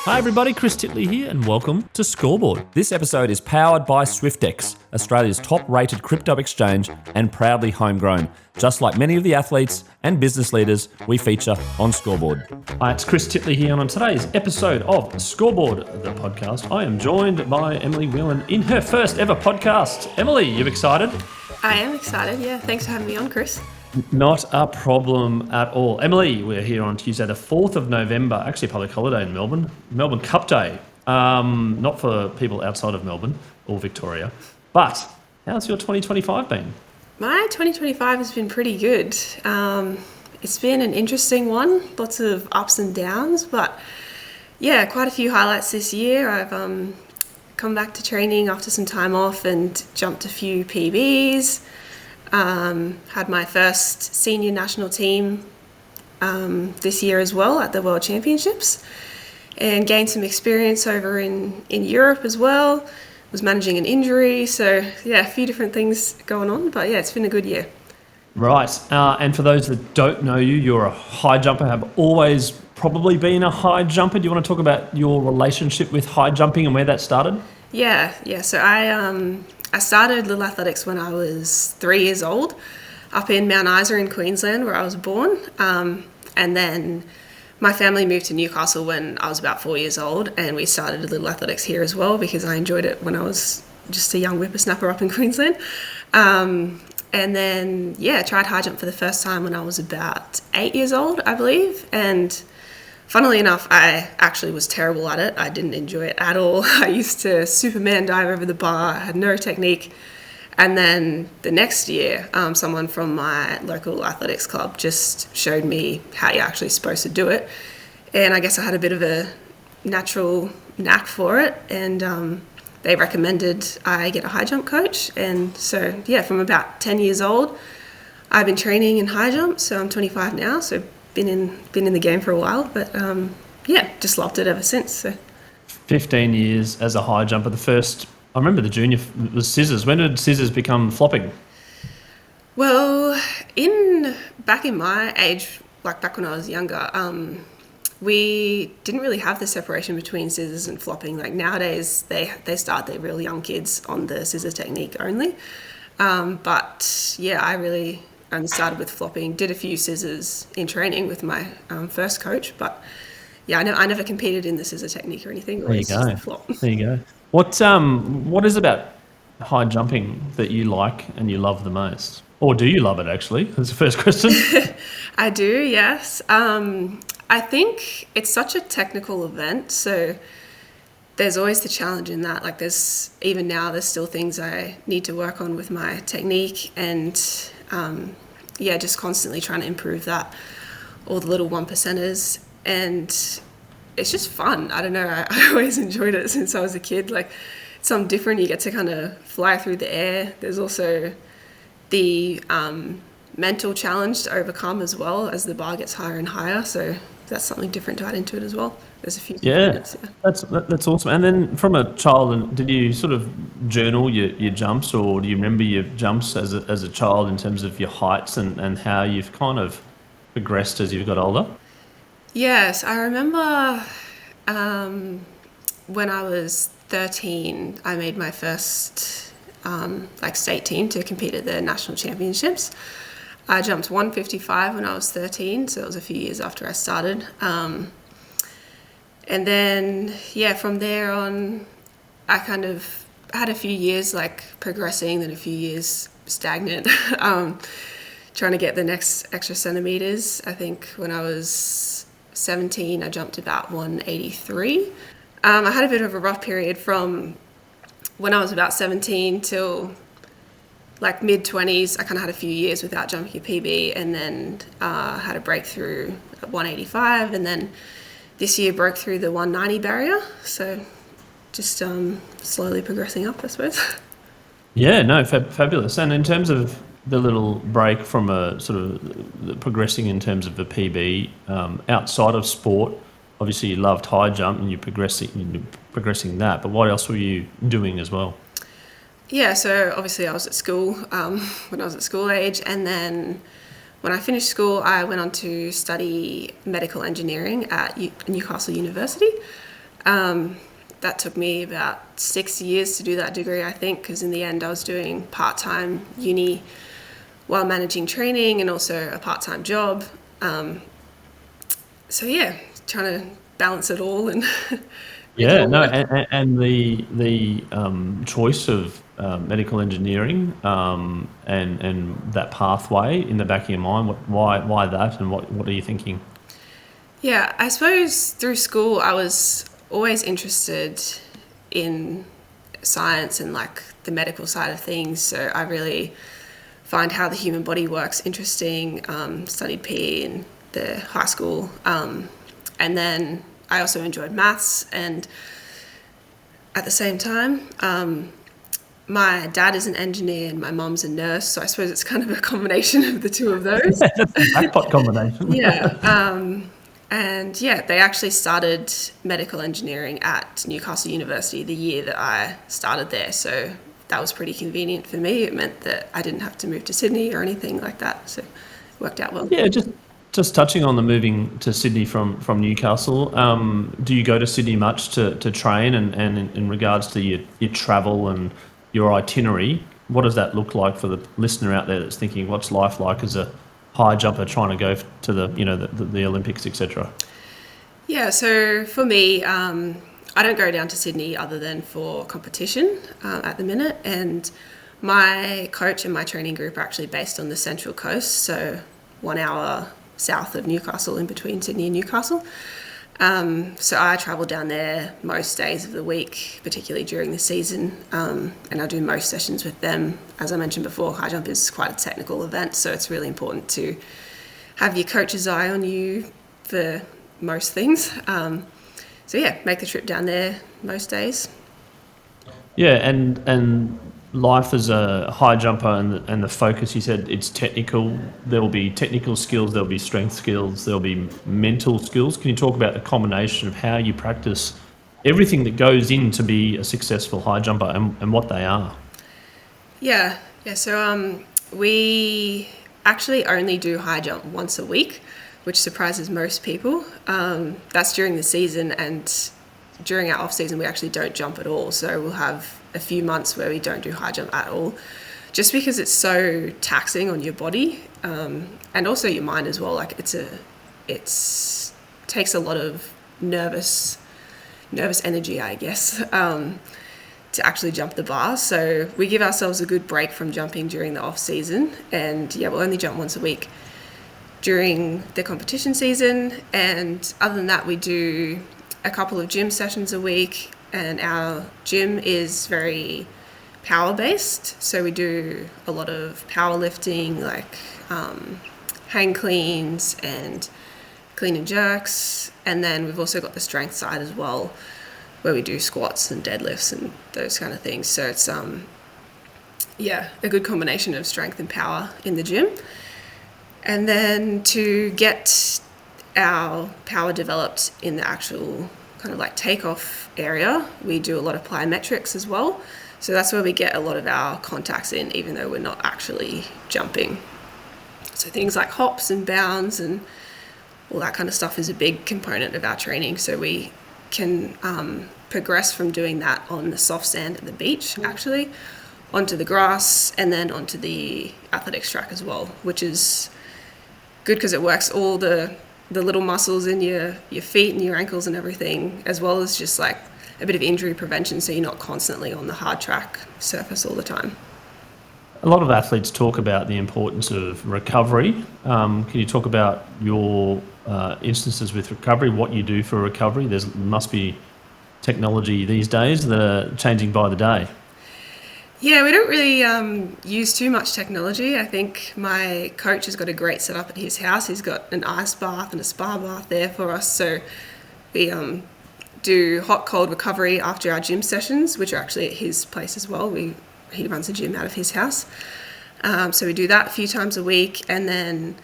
Hi everybody, Chris Titley here and welcome to Scoreboard. This episode is powered by Swyftx, Australia's top-rated crypto exchange and proudly homegrown, just like many of the athletes and business leaders we feature on Scoreboard. Hi, it's Chris Titley here and on today's episode of Scoreboard, the podcast, I am joined by Emilly Whelan in her first ever podcast. Emily, you excited? I am excited, yeah. Thanks for having me on, Chris. Not a problem at all. Emily, we're here on Tuesday, the 4th of November, actually a public holiday in Melbourne, Melbourne Cup Day. Not for people outside of Melbourne or Victoria. But how's your 2025 been? My 2025 has been pretty good. It's been an interesting one, lots of ups and downs, but yeah, quite a few highlights this year. I've come back to training after some time off and jumped a few PBs. Had my first senior national team this year as well at the World Championships and gained some experience over in Europe as well. Was managing an injury, so yeah, a few different things going on, but yeah, it's been a good year. Right, and for those that don't know you, you're a high jumper, have always probably been a high jumper. Do you want to talk about your relationship with high jumping and where that started? Yeah, so I started Little Athletics when I was 3 years old up in Mount Isa in Queensland where I was born. And then my family moved to Newcastle when I was about 4 years old and we started Little Athletics here as well because I enjoyed it when I was just a young whippersnapper up in Queensland. And then, yeah, I tried high jump for the first time when I was about 8 years old, I believe. And funnily enough, I actually was terrible at it. I didn't enjoy it at all. I used to Superman dive over the bar. I had no technique. And then the next year, someone from my local athletics club just showed me how you're actually supposed to do it. And I guess I had a bit of a natural knack for it. And they recommended I get a high jump coach. And so, yeah, from about 10 years old, I've been training in high jump. So I'm 25 now, so been in the game for a while, but yeah, just loved it ever since. So 15 years as a high jumper. The first, I remember the junior was scissors. When did scissors become flopping? Well, back in my age, like back when I was younger, we didn't really have the separation between scissors and flopping. Like nowadays, they start their real young kids on the scissor technique only. But yeah, I really only started with flopping, did a few scissors in training with my first coach, but yeah, I never competed in the scissor technique or anything. There you go. Just the flop. There you go. What is about high jumping that you like and you love the most? Or do you love it, actually? That's the first question. I do, yes. I think it's such a technical event, so there's always the challenge in that. Like even now, there's still things I need to work on with my technique and yeah, just constantly trying to improve that, all the little 1%ers, and it's just fun. I don't know, I always enjoyed it since I was a kid. Like, it's something different. You get to kind of fly through the air. There's also the mental challenge to overcome as well as the bar gets higher and higher, so that's something different to add into it as well. There's a few components, yeah. That's awesome. And then from a child, did you sort of journal your jumps, or do you remember your jumps as a child in terms of your heights and how you've kind of progressed as you've got older? Yes, I remember when I was 13, I made my first state team to compete at the national championships. I jumped 155 when I was 13, so it was a few years after I started. And then, yeah, from there on, I kind of had a few years like progressing, then a few years stagnant, trying to get the next extra centimeters. I think when I was 17, I jumped about 183. I had a bit of a rough period from when I was about 17 till like mid-20s. I kind of had a few years without jumping a PB, and then had a breakthrough at 185, and then this year broke through the 190 barrier, so just slowly progressing up, I suppose. Yeah, no, fabulous. And in terms of the little break from a sort of progressing in terms of the PB, outside of sport, obviously you loved high jump and you're progressing that, but what else were you doing as well? Yeah, so obviously I was at school when I was at school age, and then when I finished school, I went on to study medical engineering at Newcastle University. That took me about 6 years to do that degree, I think, because in the end I was doing part-time uni while managing training and also a part-time job. So yeah, trying to balance it all and make it Yeah, all no, work. and the choice of medical engineering and that pathway in the back of your mind, why that, and what are you thinking? Yeah, I suppose through school I was always interested in science and like the medical side of things. So I really find how the human body works interesting. Studied PE in the high school, and then I also enjoyed maths. And at the same time, my dad is an engineer and my mum's a nurse. So I suppose it's kind of a combination of the two of those. That's a jackpot combination. Yeah. And yeah, they actually started medical engineering at Newcastle University the year that I started there. So that was pretty convenient for me. It meant that I didn't have to move to Sydney or anything like that. So it worked out well. Yeah, just touching on the moving to Sydney from Newcastle. Do you go to Sydney much to train, and in regards to your travel and your itinerary, what does that look like for the listener out there that's thinking, what's life like as a high jumper trying to go to the Olympics, etc.? Yeah, so for me, I don't go down to Sydney other than for competition at the minute. And my coach and my training group are actually based on the Central Coast, so 1 hour south of Newcastle, in between Sydney and Newcastle. So I travel down there most days of the week, particularly during the season, and I do most sessions with them. As I mentioned before, high jump is quite a technical event, so it's really important to have your coach's eye on you for most things. So yeah, make the trip down there most days. Yeah, and life as a high jumper and the focus, you said it's technical. There will be technical skills, there'll be strength skills, there'll be mental skills. Can you talk about the combination of how you practice everything that goes in to be a successful high jumper and what they are? Yeah. So we actually only do high jump once a week, which surprises most people. That's during the season, and during our off season we actually don't jump at all. So we'll have a few months where we don't do high jump at all, just because it's so taxing on your body, and also your mind as well. Like it's takes a lot of nervous energy, I guess, to actually jump the bar. So we give ourselves a good break from jumping during the off season, and yeah, we'll only jump once a week during the competition season. And other than that, we do a couple of gym sessions a week, and our gym is very power based. So we do a lot of powerlifting, like hang cleans and clean and jerks. And then we've also got the strength side as well, where we do squats and deadlifts and those kind of things. So it's a good combination of strength and power in the gym. And then to get our power developed in the actual kind of like takeoff area, we do a lot of plyometrics as well. So that's where we get a lot of our contacts in, even though we're not actually jumping. So things like hops and bounds and all that kind of stuff is a big component of our training. So we can progress from doing that on the soft sand at the beach, actually, onto the grass and then onto the athletics track as well, which is good because it works all the little muscles in your feet and your ankles and everything, as well as just like a bit of injury prevention, so you're not constantly on the hard track surface all the time. A lot of athletes talk about the importance of recovery. Can you talk about your instances with recovery, what you do for recovery? There must be technology these days that are changing by the day. Yeah, we don't really use too much technology. I think my coach has got a great setup at his house. He's got an ice bath and a spa bath there for us. So we do hot, cold recovery after our gym sessions, which are actually at his place as well. He runs a gym out of his house. So we do that a few times a week. And then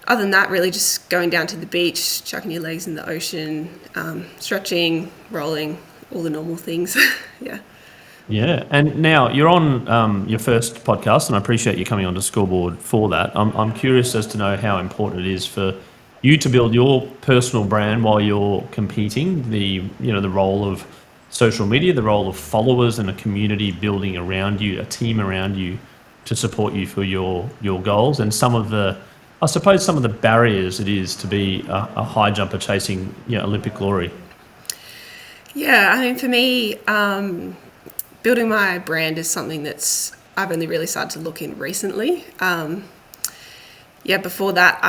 other than that, really just going down to the beach, chucking your legs in the ocean, stretching, rolling, all the normal things. Yeah. Yeah, and now you're on your first podcast, and I appreciate you coming on to Scoreboard for that. I'm curious as to know how important it is for you to build your personal brand while you're competing, the role of social media, the role of followers and a community building around you, a team around you to support you for your goals, and some of the barriers it is to be a high jumper chasing Olympic glory. Yeah, I mean, for me, building my brand is something I've only really started to look in recently. Before that,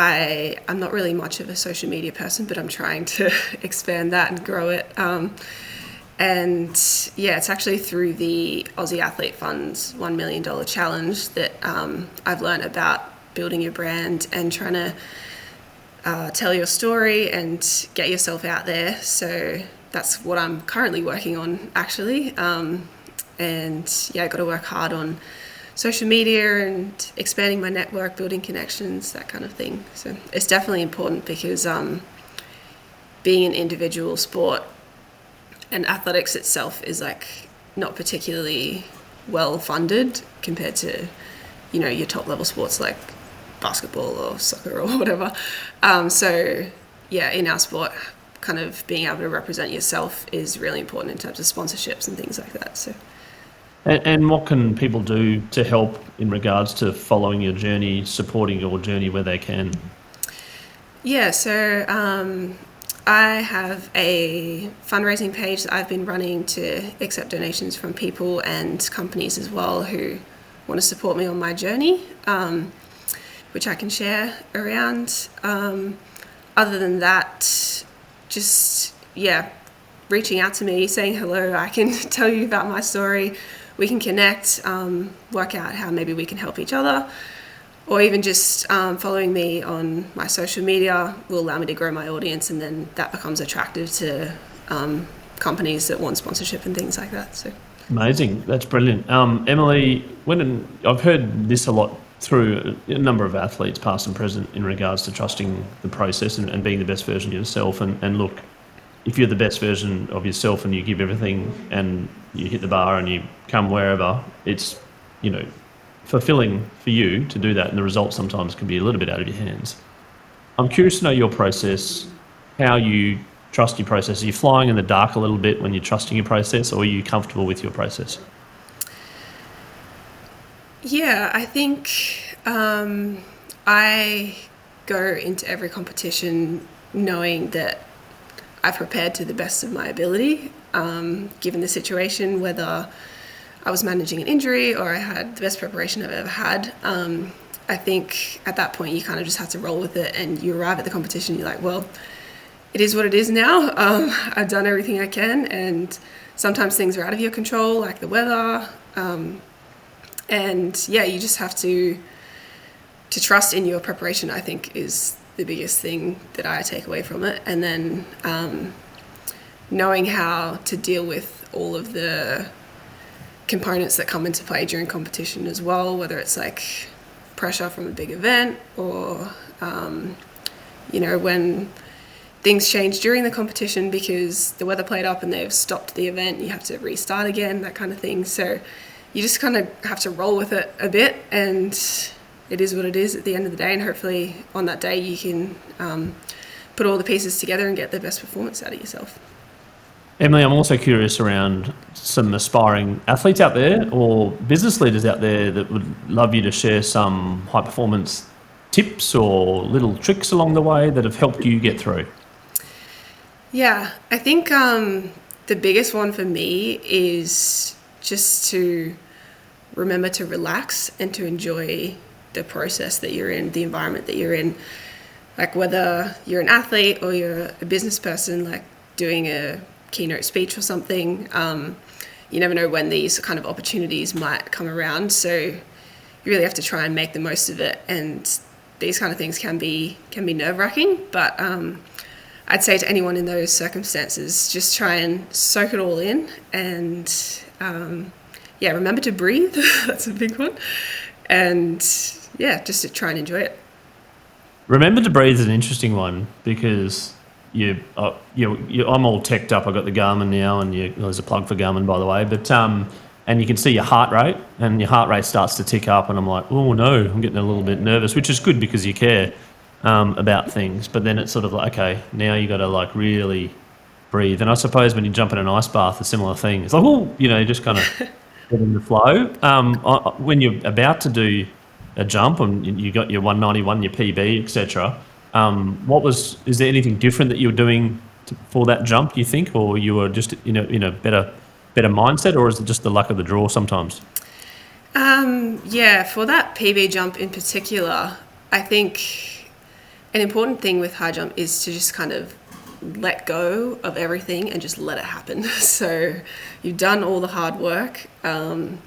I'm not really much of a social media person, but I'm trying to expand that and grow it. It's actually through the Aussie Athlete Fund's $1 million challenge that I've learned about building your brand and trying to tell your story and get yourself out there. So that's what I'm currently working on, actually. I've got to work hard on social media and expanding my network, building connections, that kind of thing. So it's definitely important because being an individual sport and athletics itself is not particularly well funded compared to, your top level sports like basketball or soccer or whatever. In our sport, kind of being able to represent yourself is really important in terms of sponsorships and things like that. So. And what can people do to help in regards to following your journey, supporting your journey where they can? Yeah, so I have a fundraising page that I've been running to accept donations from people and companies as well who want to support me on my journey, which I can share around. Other than that, reaching out to me, saying hello, I can tell you about my story. We can connect, work out how maybe we can help each other, or even just following me on my social media will allow me to grow my audience, and then that becomes attractive to companies that want sponsorship and things like that. So amazing, that's brilliant. Emilly, I've heard this a lot through a number of athletes, past and present, in regards to trusting the process and being the best version of yourself. And look, if you're the best version of yourself and you give everything and you hit the bar and you come wherever, it's, fulfilling for you to do that, and the results sometimes can be a little bit out of your hands. I'm curious to know your process, how you trust your process. Are you flying in the dark a little bit when you're trusting your process, or are you comfortable with your process? Yeah, I think I go into every competition knowing that I've prepared to the best of my ability, given the situation, whether I was managing an injury or I had the best preparation I've ever had. I think at that point you kind of just have to roll with it, and you arrive at the competition, you're like, well, it is what it is now. I've done everything I can, and sometimes things are out of your control, like the weather. You just have to trust in your preparation, I think, is the biggest thing that I take away from it. And then knowing how to deal with all of the components that come into play during competition as well, whether it's like pressure from a big event or, when things change during the competition because the weather played up and they've stopped the event, you have to restart again, that kind of thing. So you just kind of have to roll with it a bit, and it is what it is at the end of the day, and hopefully on that day you can put all the pieces together and get the best performance out of yourself. Emilly, I'm also curious around some aspiring athletes out there or business leaders out there that would love you to share some high performance tips or little tricks along the way that have helped you get through. Yeah, I think the biggest one for me is just to remember to relax and to enjoy the process that you're in, the environment that you're in. Like whether you're an athlete or you're a business person, like doing a keynote speech or something, you never know when these kind of opportunities might come around. So you really have to try and make the most of it. And these kind of things can be nerve-wracking, but I'd say to anyone in those circumstances, just try and soak it all in, and remember to breathe. That's a big one. And just to try and enjoy it. Remember to breathe is an interesting one because I'm all teched up. I got the Garmin now, and there's a plug for Garmin, by the way. But and you can see your heart rate, and your heart rate starts to tick up, and I'm like, oh no, I'm getting a little bit nervous, which is good because you care. about things, but then it's sort of like, okay, now you got to like really breathe. And I suppose when you jump in an ice bath, a similar thing. It's like, oh, you just kind of get in the flow. When you're about to do a jump and you got your 191, your PB, etc. Is there anything different that you were doing for that jump, you think, or you were just in a better mindset, or is it just the luck of the draw sometimes? Yeah, for that PB jump in particular, I think an important thing with high jump is to just kind of let go of everything and just let it happen. So you've done all the hard work, and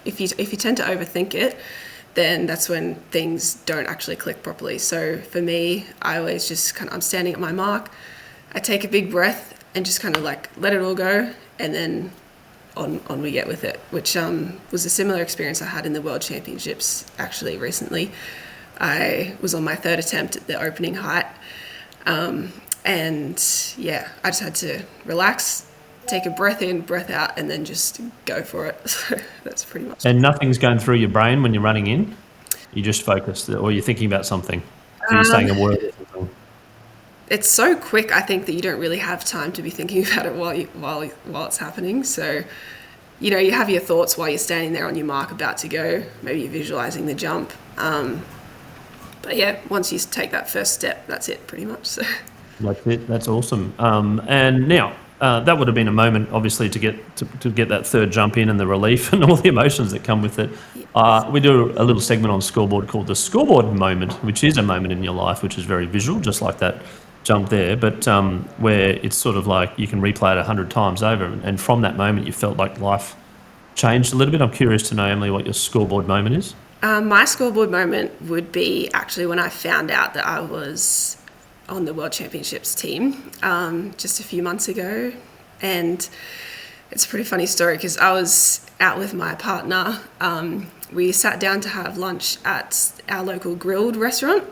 if you tend to overthink it, then that's when things don't actually click properly. So for me, I always just I'm standing at my mark, I take a big breath and just kind of like let it all go, and then on we get with it, which was a similar experience I had in the World Championships actually recently. I was on my third attempt at the opening height, and yeah, I just had to relax, take a breath in, breath out, and then just go for it. So that's pretty much And nothing's going through your brain when you're running in? You just focused, or you're thinking about something? Or you're saying a word or something? It's so quick, I think, that you don't really have time to be thinking about it while it's happening. So, you have your thoughts while you're standing there on your mark about to go. Maybe you're visualizing the jump. But yeah, once you take that first step, that's it pretty much. So. That's it. That's awesome. And now, that would have been a moment, obviously, to get that third jump in and the relief and all the emotions that come with it. We do a little segment on Scoreboard called the Scoreboard Moment, which is a moment in your life which is very visual, just like that jump there, but where it's sort of like you can replay it 100 times over, and from that moment you felt like life changed a little bit. I'm curious to know, Emily, what your scoreboard moment is. My scoreboard moment would be actually when I found out that I was on the World Championships team just a few months ago. And it's a pretty funny story because I was out with my partner. We sat down to have lunch at our local grilled restaurant,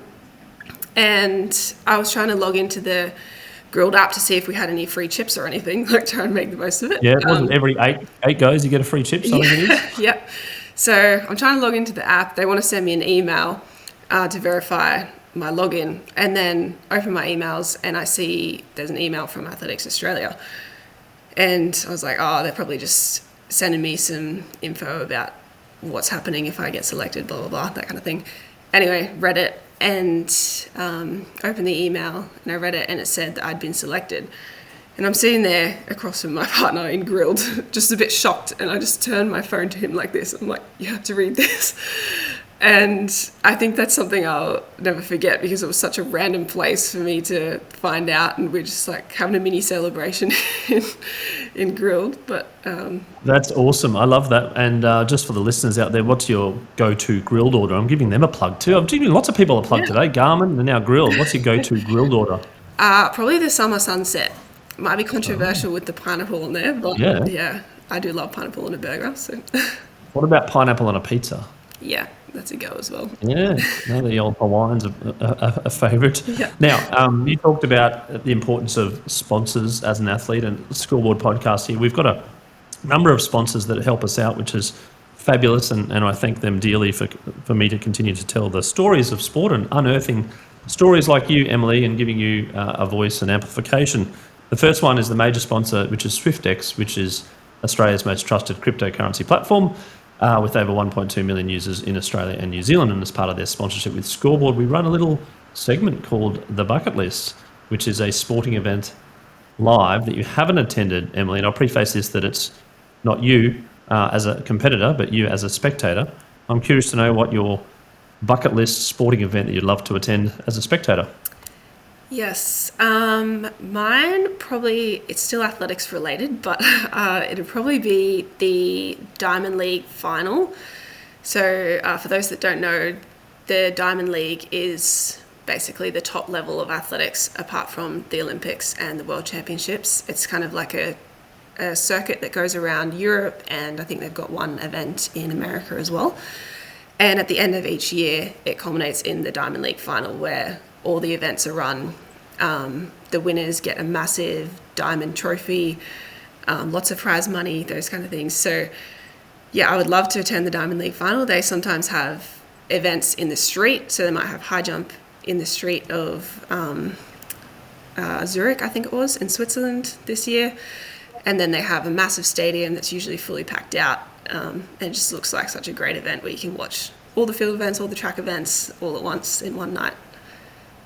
and I was trying to log into the grilled app to see if we had any free chips or anything, like try and make the most of it. Yeah, it wasn't every eight goes you get a free chip, I think it is. Yeah. So I'm trying to log into the app. They want to send me an email to verify my login, and then open my emails and I see there's an email from Athletics Australia. And I was like, oh, they're probably just sending me some info about what's happening if I get selected, blah, blah, blah, that kind of thing. Anyway, read it and opened the email, and I read it, and it said that I'd been selected. And I'm sitting there across from my partner in grilled, just a bit shocked, and I just turned my phone to him like this. I'm like, you have to read this. And I think that's something I'll never forget, because it was such a random place for me to find out, and we're just like having a mini celebration in grilled. But that's awesome. I love that. And just for the listeners out there, what's your go-to grilled order? I'm giving them a plug too. I'm giving lots of people a plug today. Garmin and now grilled. What's your go-to grilled order? Probably the summer sunset. Might be controversial with the pineapple on there, but yeah, I do love pineapple on a burger. So. What about pineapple on a pizza? Yeah, that's a go as well. Yeah, no, the old Hawaiians are a favourite. Yeah. Now, you talked about the importance of sponsors as an athlete, and Scoreboard Podcast here. We've got a number of sponsors that help us out, which is fabulous, and I thank them dearly for me to continue to tell the stories of sport and unearthing stories like you, Emily, and giving you a voice and amplification. The first one is the major sponsor, which is Swyftx, which is Australia's most trusted cryptocurrency platform, with over 1.2 million users in Australia and New Zealand. And as part of their sponsorship with Scoreboard, we run a little segment called The Bucket List, which is a sporting event live that you haven't attended, Emily. And I'll preface this that it's not you as a competitor, but you as a spectator. I'm curious to know what your bucket list sporting event that you'd love to attend as a spectator. Yes, mine probably, it's still athletics related, but it'd probably be the Diamond League final. So for those that don't know, the Diamond League is basically the top level of athletics apart from the Olympics and the World Championships. It's kind of like a circuit that goes around Europe, and I think they've got one event in America as well. And at the end of each year, it culminates in the Diamond League final, where all the events are run. The winners get a massive diamond trophy, lots of prize money, those kind of things. So, yeah, I would love to attend the Diamond League final. They sometimes have events in the street. So they might have high jump in the street of Zurich, I think it was, in Switzerland this year. And then they have a massive stadium that's usually fully packed out. And it just looks like such a great event where you can watch all the field events, all the track events all at once in one night.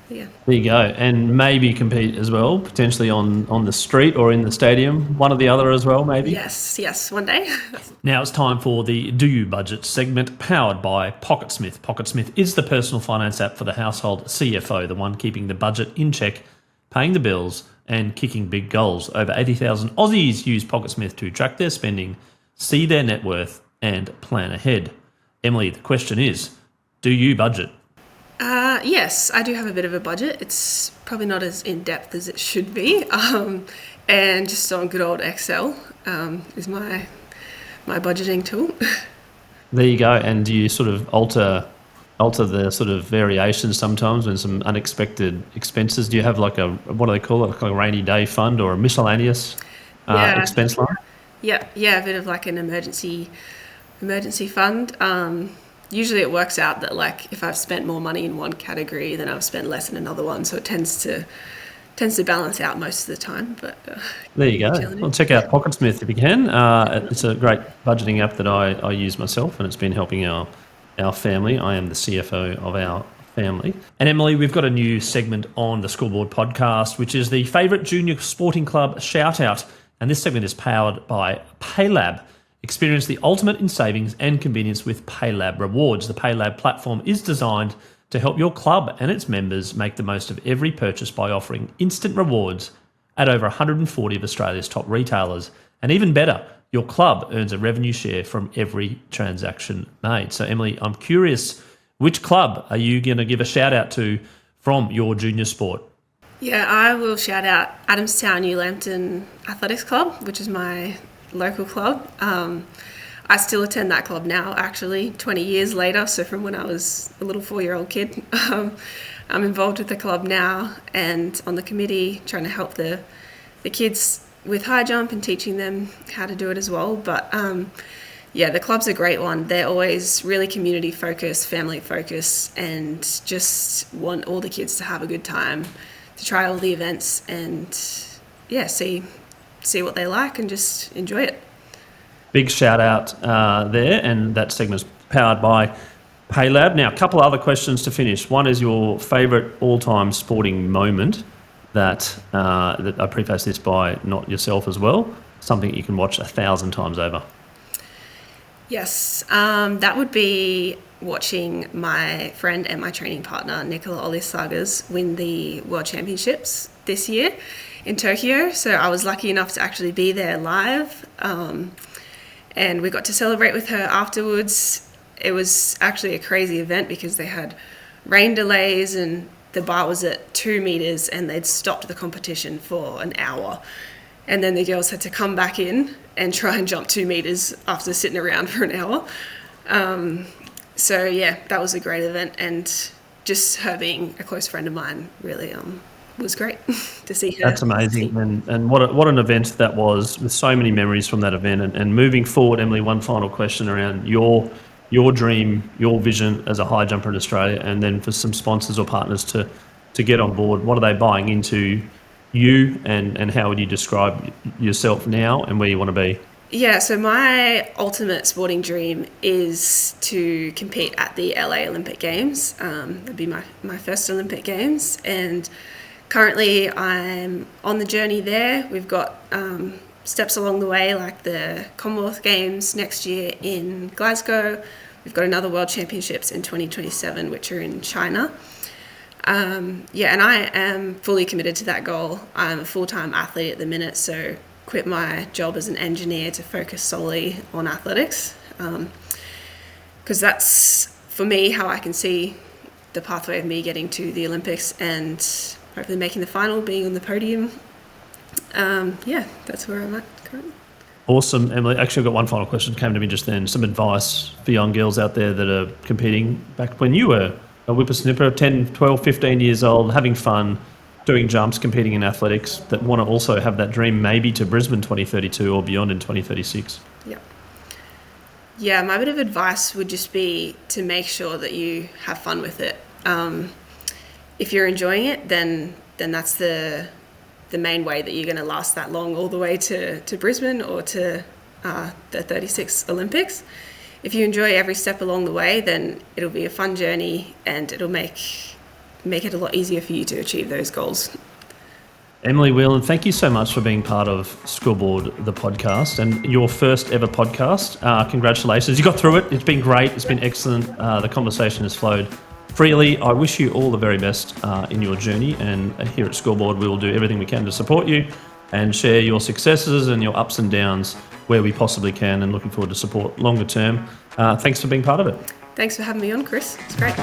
Yeah. There you go. And maybe compete as well, potentially on the street or in the stadium, one or the other as well, maybe. Yes, one day. Now it's time for the Do You Budget segment, powered by PocketSmith. PocketSmith is the personal finance app for the household CFO, the one keeping the budget in check, paying the bills and kicking big goals. Over 80,000 Aussies use PocketSmith to track their spending, see their net worth and plan ahead. Emily, the question is, do you budget? Yes, I do have a bit of a budget. It's probably not as in-depth as it should be. And just on good old Excel is my budgeting tool. There you go. And do you sort of alter the sort of variations sometimes when some unexpected expenses? Do you have like what do they call it, like a rainy day fund or a miscellaneous expense line? Yeah, a bit of like an emergency fund. Usually it works out that like if I've spent more money in one category, then I've spent less in another one. So it tends to balance out most of the time. But there you go. Well, check out PocketSmith if you can. It's a great budgeting app that I use myself, and it's been helping our family. I am the CFO of our family. And Emily, we've got a new segment on the Scoreboard podcast, which is the favourite junior sporting club shout out. And this segment is powered by PayLab. Experience the ultimate in savings and convenience with PayLab Rewards. The PayLab platform is designed to help your club and its members make the most of every purchase by offering instant rewards at over 140 of Australia's top retailers. And even better, your club earns a revenue share from every transaction made. So Emily, I'm curious, which club are you going to give a shout out to from your junior sport? Yeah, I will shout out Adamstown New Lambton Athletics Club, which is my local club. I still attend that club now, actually, 20 years later. So from when I was a little 4-year-old kid, I'm involved with the club now and on the committee, trying to help the kids with high jump and teaching them how to do it as well. But the club's a great one. They're always really community focused, family focused, and just want all the kids to have a good time, to try all the events and see what they like and just enjoy it. Big shout out there, and that segment's powered by PayLab. Now, a couple of other questions to finish. One is your favourite all-time sporting moment that I preface this by not yourself as well, something you can watch 1,000 times over. Yes, that would be watching my friend and my training partner, Nicola Olisagas, win the World Championships this year in Tokyo. So I was lucky enough to actually be there live, and we got to celebrate with her afterwards. It was actually a crazy event because they had rain delays and the bar was at 2 meters and they'd stopped the competition for an hour. And then the girls had to come back in and try and jump 2 meters after sitting around for an hour. That was a great event, and just her being a close friend of mine really was great to see her. That's amazing, and what an event that was, with so many memories from that event. And moving forward, Emily, one final question around your dream, your vision as a high jumper in Australia, and then for some sponsors or partners to get on board. What are they buying into you, and how would you describe yourself now and where you want to be? Yeah, so my ultimate sporting dream is to compete at the LA Olympic Games. That'd be my first Olympic Games, and currently I'm on the journey there. We've got steps along the way, like the Commonwealth Games next year in Glasgow. We've got another World Championships in 2027, which are in China. And I am fully committed to that goal. I'm a full-time athlete at the minute, so quit my job as an engineer to focus solely on athletics, because that's, for me, how I can see the pathway of me getting to the Olympics and hopefully making the final, being on the podium. That's where I'm at currently. Awesome, Emily. Actually, I've got one final question that came to me just then. Some advice for young girls out there that are competing back when you were a whippersnapper, 10, 12, 15 years old, having fun, doing jumps, competing in athletics, that want to also have that dream maybe to Brisbane 2032 or beyond in 2036. Yeah, my bit of advice would just be to make sure that you have fun with it. If you're enjoying it, then that's the main way that you're going to last that long, all the way to Brisbane or to the 36 Olympics. If you enjoy every step along the way, then it'll be a fun journey, and it'll make it a lot easier for you to achieve those goals. Emilly Whelan, thank you so much for being part of Scoreboard, the podcast, and your first ever podcast. Congratulations. You got through it. It's been great. It's been excellent. The conversation has flowed freely. I wish you all the very best in your journey, and here at Scoreboard, we will do everything we can to support you and share your successes and your ups and downs where we possibly can, and looking forward to support longer term. Thanks for being part of it. Thanks for having me on, Chris. It's great.